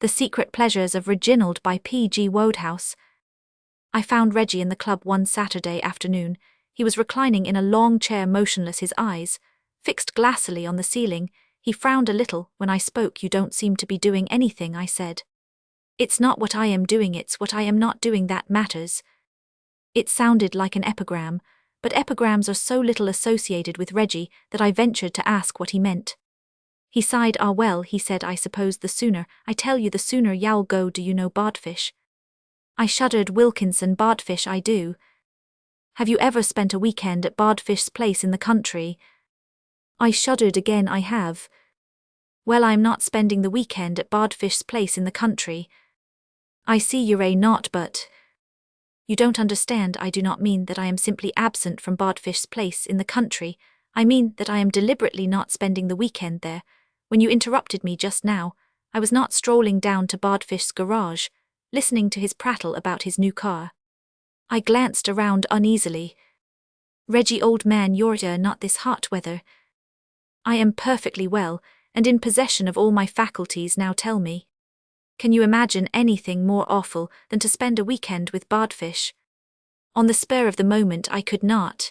The Secret Pleasures of Reginald by P.G. Wodehouse. I found Reggie in the club one Saturday afternoon. He was reclining in a long chair, motionless, his eyes fixed glassily on the ceiling. He frowned a little when I spoke. "You don't seem to be doing anything," I said. "It's not what I am doing, it's what I am not doing that matters." It sounded like an epigram, but epigrams are so little associated with Reggie that I ventured to ask what he meant. He sighed. "Ah well," he said, "I suppose the sooner, I tell you, the sooner you'll go. Do you know Bodfish?" I shuddered. "Wilkinson, Bodfish, I do." "Have you ever spent a weekend at Bodfish's place in the country?" I shuddered again. "I have." "Well, I'm not spending the weekend at Bodfish's place in the country." "I see you're not, but—" "You don't understand. I do not mean that I am simply absent from Bodfish's place in the country. I mean that I am deliberately not spending the weekend there. When you interrupted me just now, I was not strolling down to Bodfish's garage, listening to his prattle about his new car." I glanced around uneasily. "Reggie, old man, you're not this hot weather." "I am perfectly well, and in possession of all my faculties. Now tell me, can you imagine anything more awful than to spend a weekend with Bodfish?" On the spur of the moment I could not.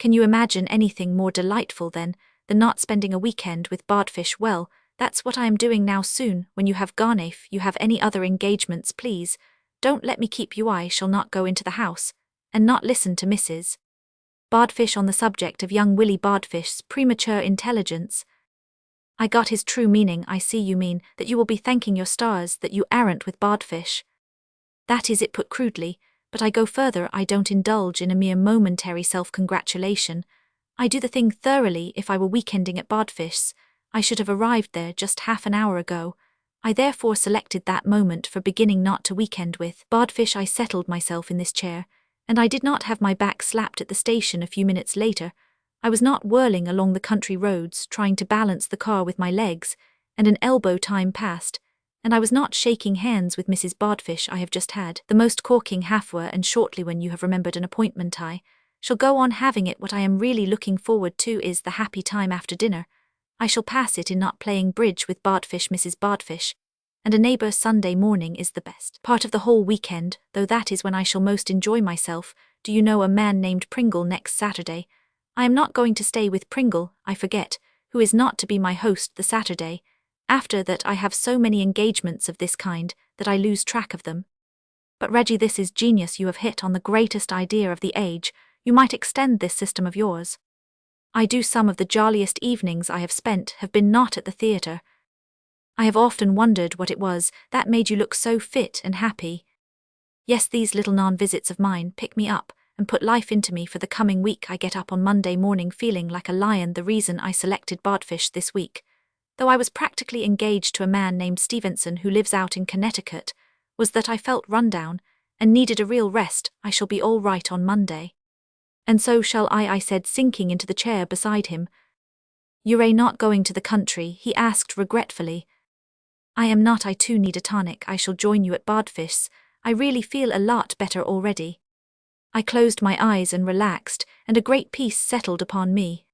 "Can you imagine anything more delightful than not spending a weekend with Bodfish?" "Well, that's what I am doing now. Soon, when you have gone. If you have any other engagements, please don't let me keep you. I shall not go into the house and not listen to Mrs. Bodfish on the subject of young Willie Bodfish's premature intelligence." I got his true meaning. "I see, you mean that you will be thanking your stars that you aren't with Bodfish." That is it, put crudely, but I go further. I don't indulge in a mere momentary self-congratulation. I do the thing thoroughly. If I were weekending at Bodfish's, I should have arrived there just half an hour ago. I therefore selected that moment for beginning not to weekend with Bodfish. I settled myself in this chair, and I did not have my back slapped at the station a few minutes later. I was not whirling along the country roads trying to balance the car with my legs, and an elbow time passed, and I was not shaking hands with Mrs. Bodfish. I have just had the most corking half-hour, and shortly, when you have remembered an appointment, I shall go on having it. What I am really looking forward to is the happy time after dinner. I shall pass it in not playing bridge with Bodfish, Mrs. Bodfish, and a neighbour. Sunday morning is the best part of the whole weekend, though that is when I shall most enjoy myself. Do you know a man named Pringle next Saturday? I am not going to stay with Pringle, I forget, who is not to be my host the Saturday. After that I have so many engagements of this kind that I lose track of them. But Reggie, this is genius. You have hit on the greatest idea of the age. You might extend this system of yours. I do. Some of the jolliest evenings I have spent have been not at the theatre. I have often wondered what it was that made you look so fit and happy. Yes, these little non-visits of mine pick me up and put life into me for the coming week. I get up on Monday morning feeling like a lion. The reason I selected Bodfish this week, though I was practically engaged to a man named Stevenson who lives out in Connecticut, was that I felt run down and needed a real rest. I shall be all right on Monday." "And so shall I said, sinking into the chair beside him. "You're not going to the country?" he asked regretfully. "I am not. I too need a tonic. I shall join you at Bodfish's. I really feel a lot better already." I closed my eyes and relaxed, and a great peace settled upon me.